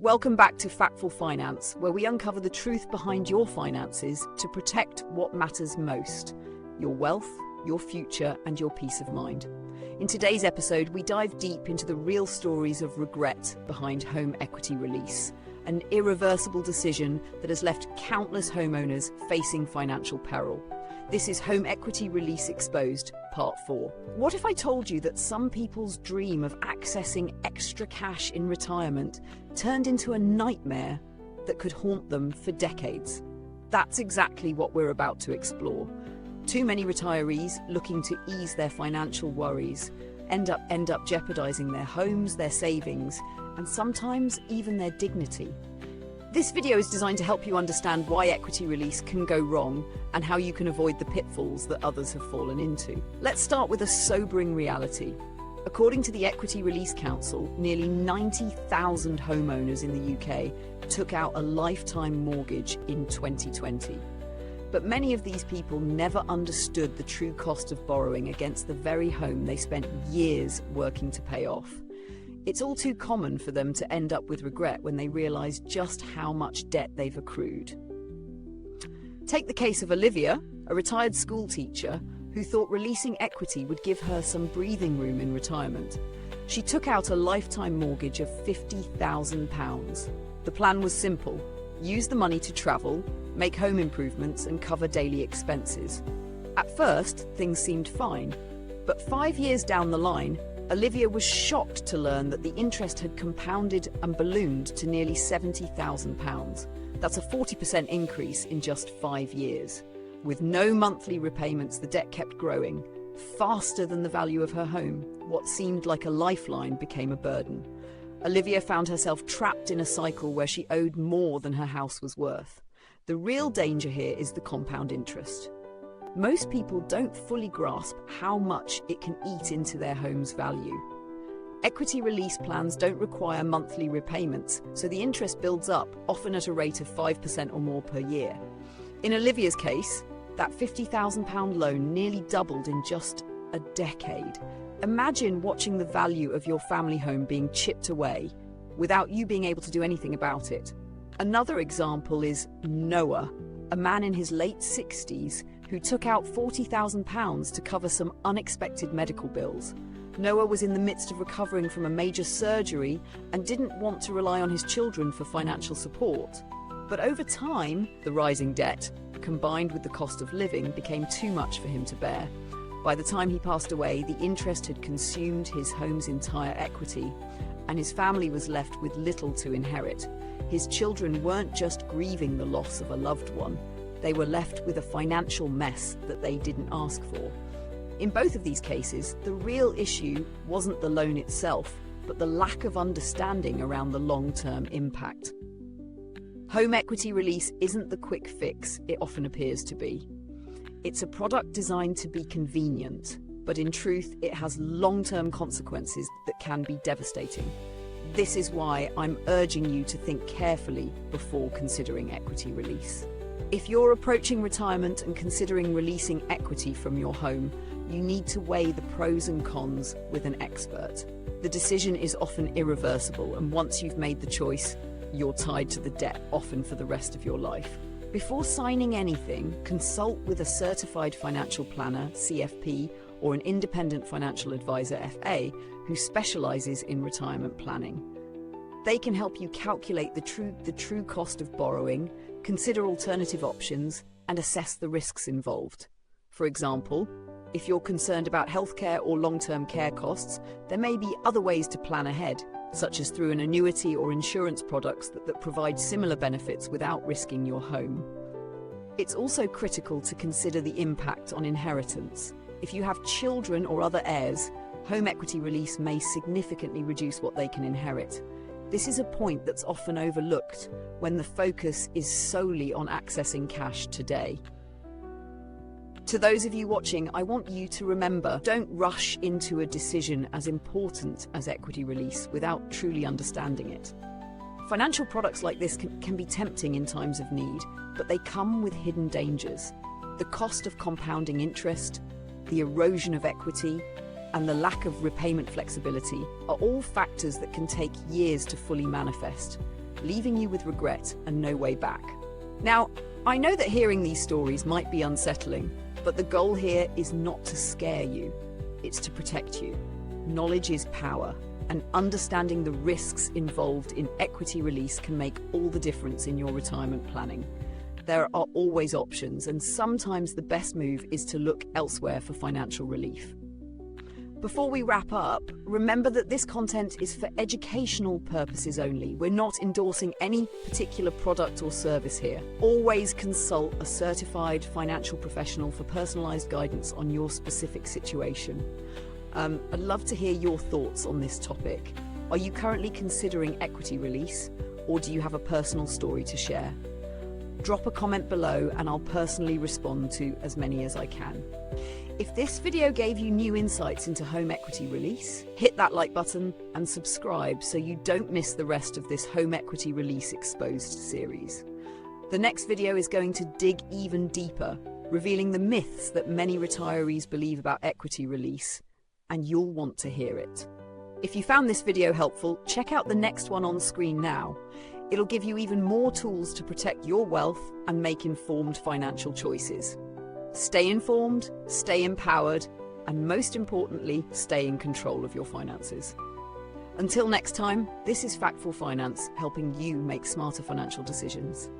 Welcome back to Factful Finance, where we uncover the truth behind your finances to protect what matters most: your wealth, your future, and your peace of mind. In today's episode, we dive deep into the real stories of regret behind home equity release, an irreversible decision that has left countless homeowners facing financial peril. This is Home Equity Release Exposed, Part 4. What if I told you that some people's dream of accessing extra cash in retirement turned into a nightmare that could haunt them for decades? That's exactly what we're about to explore. Too many retirees looking to ease their financial worries end up jeopardizing their homes, their savings, and sometimes even their dignity. This video is designed to help you understand why equity release can go wrong and how you can avoid the pitfalls that others have fallen into. Let's start with a sobering reality. According to the Equity Release Council, nearly 90,000 homeowners in the UK took out a lifetime mortgage in 2020. But many of these people never understood the true cost of borrowing against the very home they spent years working to pay off. It's all too common for them to end up with regret when they realise just how much debt they've accrued. Take the case of Olivia, a retired school teacher who thought releasing equity would give her some breathing room in retirement. She took out a lifetime mortgage of £50,000. The plan was simple: use the money to travel, make home improvements, and cover daily expenses. At first, things seemed fine, but 5 years down the line, Olivia was shocked to learn that the interest had compounded and ballooned to nearly £70,000. That's a 40% increase in just 5 years. With no monthly repayments, the debt kept growing. Faster than the value of her home, what seemed like a lifeline became a burden. Olivia found herself trapped in a cycle where she owed more than her house was worth. The real danger here is the compound interest. Most people don't fully grasp how much it can eat into their home's value. Equity release plans don't require monthly repayments, so the interest builds up, often at a rate of 5% or more per year. In Olivia's case, that £50,000 loan nearly doubled in just a decade. Imagine watching the value of your family home being chipped away without you being able to do anything about it. Another example is Noah, a man in his late 60s who took out £40,000 to cover some unexpected medical bills. Noah was in the midst of recovering from a major surgery and didn't want to rely on his children for financial support. But over time, the rising debt, combined with the cost of living, became too much for him to bear. By the time he passed away, the interest had consumed his home's entire equity, and his family was left with little to inherit. His children weren't just grieving the loss of a loved one, they were left with a financial mess that they didn't ask for. In both of these cases, the real issue wasn't the loan itself, but the lack of understanding around the long-term impact. Home equity release isn't the quick fix it often appears to be. It's a product designed to be convenient, but in truth, it has long-term consequences that can be devastating. This is why I'm urging you to think carefully before considering equity release. If you're approaching retirement and considering releasing equity from your home, you need to weigh the pros and cons with an expert. The decision is often irreversible, and once you've made the choice, you're tied to the debt, often for the rest of your life. Before signing anything, consult with a certified financial planner, CFP, or an independent financial advisor, FA, who specializes in retirement planning. They can help you calculate the true cost of borrowing, consider alternative options, and assess the risks involved. For example, if you're concerned about healthcare or long-term care costs, there may be other ways to plan ahead, such as through an annuity or insurance products that provide similar benefits without risking your home. It's also critical to consider the impact on inheritance. If you have children or other heirs, home equity release may significantly reduce what they can inherit. This is a point that's often overlooked when the focus is solely on accessing cash today. To those of you watching, I want you to remember, don't rush into a decision as important as equity release without truly understanding it. Financial products like this can be tempting in times of need, but they come with hidden dangers. The cost of compounding interest, the erosion of equity, and the lack of repayment flexibility are all factors that can take years to fully manifest. leaving you with regret and no way back. Now, I know that hearing these stories might be unsettling, but the goal here is not to scare you, it's to protect you. Knowledge is power, and understanding the risks involved in equity release can make all the difference in your retirement planning. There are always options, and sometimes the best move is to look elsewhere for financial relief. Before we wrap up, remember that this content is for educational purposes only. We're not endorsing any particular product or service here. Always consult a certified financial professional for personalised guidance on your specific situation. I'd love to hear your thoughts on this topic. Are you currently considering equity release, or do you have a personal story to share? Drop a comment below and I'll personally respond to as many as I can. If this video gave you new insights into home equity release, hit that like button and subscribe so you don't miss the rest of this Home Equity Release Exposed series. The next video is going to dig even deeper, revealing the myths that many retirees believe about equity release, and you'll want to hear it. If you found this video helpful, check out the next one on screen now. It'll give you even more tools to protect your wealth and make informed financial choices. Stay informed, stay empowered, and most importantly, stay in control of your finances. Until next time, this is Factful Finance, helping you make smarter financial decisions.